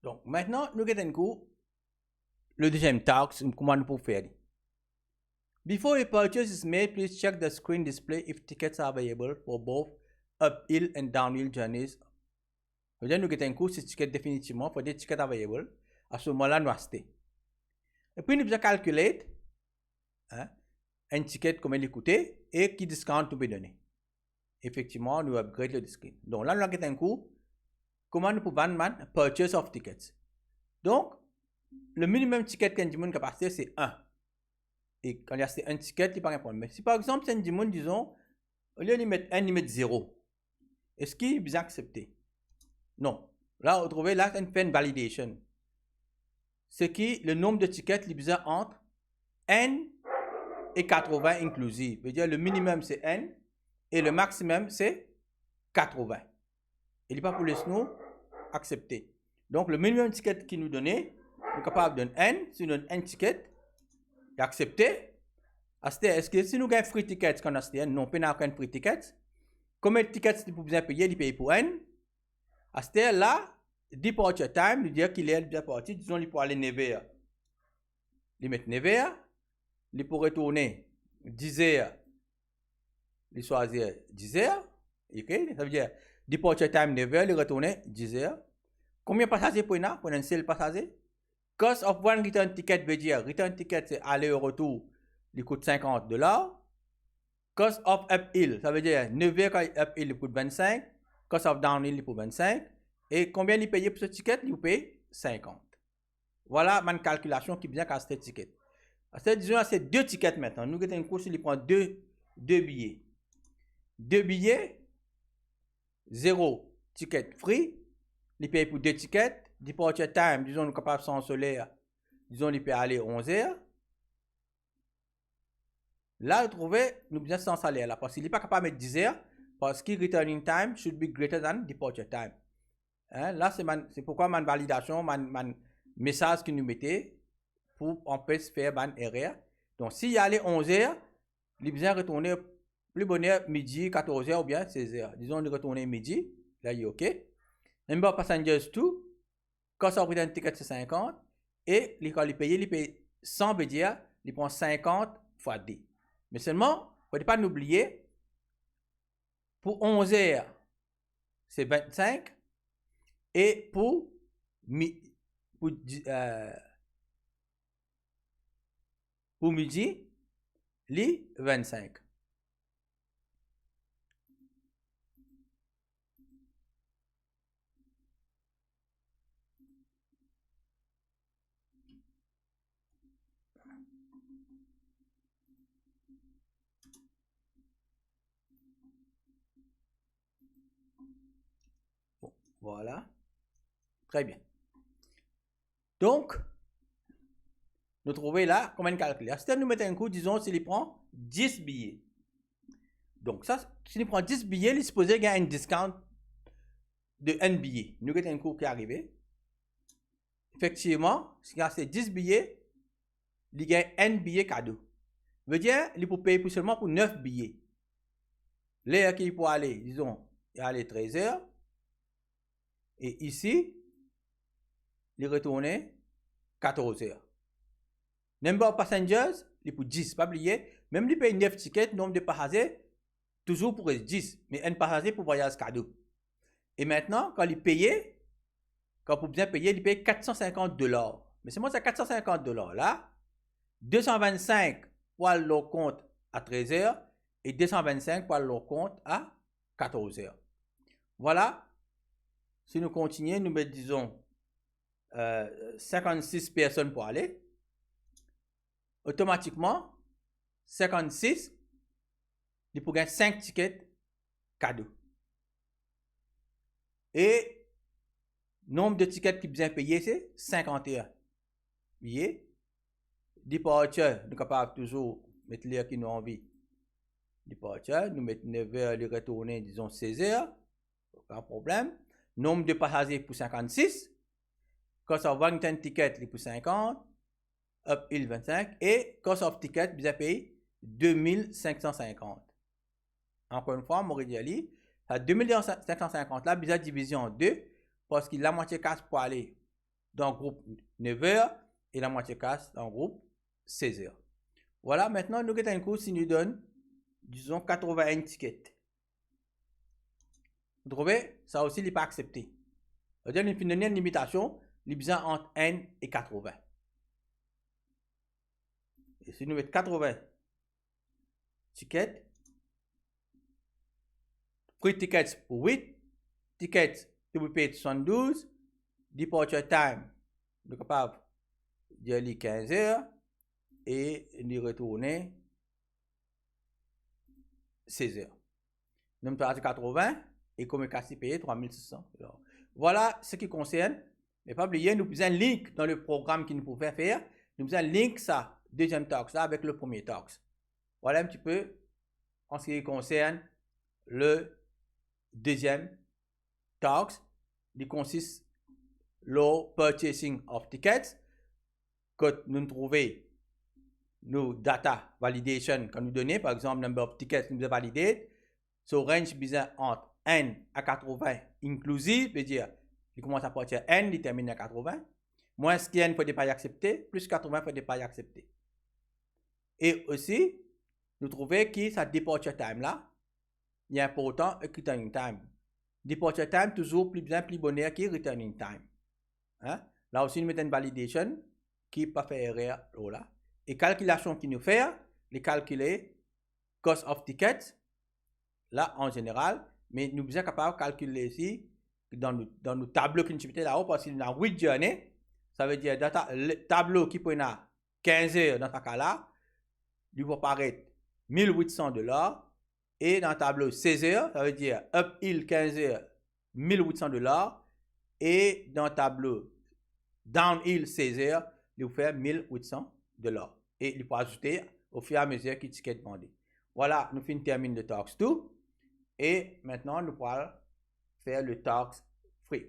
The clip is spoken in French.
Donc, maintenant, nous avons un coup, le deuxième task, comment nous pouvons faire. Before a purchase is made, please check the screen display if tickets are available for both uphill and downhill journeys. Nous avons un coup, si ticket définitivement, pour des tickets available, à ce moment-là, nous acheter. Et puis, nous avons calculé un ticket, combien il coûte et qui discount nous peut donner. Effectivement, nous upgrade le discount. Donc là, nous avons un coup, comment nous pouvons vendre purchase of tickets. Donc, le minimum ticket qu'un dimanche capacité, c'est 1. Et quand il y a un ticket, il pas répondre. Mais si par exemple, c'est un dimanche, disons, au lieu de mettre 1, il met 0. Est-ce qu'il est bien accepté? Non. Là, vous trouvez, là, on fait une validation. C'est qui le nombre de tickets est bizarre entre N et 80 inclusif. Ça veut dire le minimum c'est N et le maximum c'est 80. Il n'est pas pour les snow accepter. Donc le minimum ticket qu'il nous donnait, on est capable de donner N, si nous donne un ticket, et accepter. Est-ce que si nous gagnons free ticket, qu'on a non, on n'a aucun free ticket. Combien de tickets il faut bien payer, il paye pour N. À ce là, departure time, nous dire qu'il est bien parti, disons, il pour aller 9h. Il met 9h, il pour retourner 10h, il choisir 10h, ok? Ça veut dire, departure time 9h, il retourne 10h. Combien de passagers pour un seul passager? Cost of one return ticket veut dire, return ticket c'est aller-retour, il coûte $50. Cost of uphill, ça veut dire 9h quand uphill, il coûte 25. Cost of downhill, il coûte 25. Et combien il paye pour ce ticket? Il paye 50. Voilà ma calculation qui vient avec ce ticket. Disons, c'est 2 tickets maintenant. Nous avons un cours, il prend 2 billets. 2 billets, 0 ticket free. Il paye pour 2 tickets. Departure time, disons, nous sommes capables sans solaire. Disons, il peut aller 11h. Là, vous trouvez, nous besoin sans salaire là. Parce qu'il n'est pas capable de mettre 10h. Parce que returning time should be greater than departure time. Hein? Là, c'est pourquoi ma validation, mon message que nous mettez pour empêcher de faire une erreur. Donc, s'il y a les 11h, il besoin retourner plus bonheur midi, 14h ou bien 16h. Disons, de retourner midi. Là, il est OK. Number of passengers 2. Cost of return ticket, c'est 50. Et quand il paye 100 veut dire, il prend 50 fois D. Mais seulement, il ne faut pas l'oublier, pour 11h, c'est 25. Et pour midi, les 25. Bon, voilà. Très bien. Donc, nous trouvons là comment calculer. Si nous mettons un coût, disons, s'il prend 10 billets. Donc, ça, s'il prend 10 billets, il est supposé gagner un discount de 1 billet. Nous avons un coût qui est arrivé. Effectivement, si c'est 10 billets, il gagne un billet cadeau. Ça veut dire, il peut payer seulement pour 9 billets. L'heure qu'il peut aller, disons, il aller 13h. Et ici, il retourne 14h. Number of passengers, il pour 10, pas oublier. Même il paye 9 tickets, nombre de passagers, toujours pour 10. Mais un passager pour voyage cadeau. Et maintenant, quand il paye, quand pour bien payer, il paye $450. Mais c'est moi, c'est $450 là. 225 pour le compte à 13h et 225 pour le compte à 14h. Voilà. Si nous continuons, nous mettons, disons, 56 personnes pour aller. Automatiquement, 56, il peut gagner 5 tickets cadeaux. Et nombre de tickets qui bien payés, c'est 51. Vous voyez? Departure, nous sommes capables toujours mettre l'heure qui nous envie. Departure, nous mettons 9h, les retourner, disons 16h. Aucun problème. Nombre de passagers pour 56. Cost of one ticket pour 50. Uphill 25. Et cost of ticket, bien payé 2550. Encore une fois, Maurice Ali, 2550 là, bien division en 2. Parce que la moitié casse pour aller dans le groupe 9h et la moitié casse dans le groupe 16h. Voilà, maintenant, nous avons un cours qui nous donne, disons, 81 tickets. Vous trouvez? Ça aussi, il n'est pas accepté. C'est-à-dire, il finit une limitation, il besoin entre N et 80. Et si nous mettons 80 tickets, free tickets pour 8, tickets to be paid 72, departure time, nous sommes capables de dire 15 heures et de retourner 16 heures. Nous sommes 80 et comme casse payé 3600. Voilà ce qui concerne. Mais pas oublier, nous avons un link dans le programme qui nous pouvait faire. Nous avons un link ça, deuxième talk là avec le premier talk. Voilà un petit peu en ce qui concerne le deuxième talk. Il consiste le purchasing of tickets. Que nous trouvons nos data validation quand nous donnons, par exemple, number of tickets nous avons validé. So range besoin entre N à 80 inclusive, veut dire, il commence à partir N, il termine à 80. Moins ce qui N, il ne faut pas y accepter, plus 80, il ne faut pas y accepter. Et aussi, nous trouvons que sa departure time là, il est important et returning time. Departure time, toujours plus bien, plus bonheur que returning time. Hein? Là aussi, nous mettons une validation qui ne peut pas faire erreur là. Et calculation qui nous fait, les calculer cost of ticket, là en général, mais nous sommes capables de calculer ici dans nos tableaux qui nous mettons là-haut parce qu'il y a 8 journées, ça veut dire le tableau qui peut avoir 15 heures dans ce cas-là, il va paraître $1,800 et dans le tableau 16 heures, ça veut dire uphill 15 heures, $1,800 et dans le tableau downhill 16 heures, il va faire $1,800 et il faut ajouter au fur et à mesure qu'il ticket demandé. Voilà, nous finissons terminer le talks 2 et maintenant nous pourrons faire le talks free.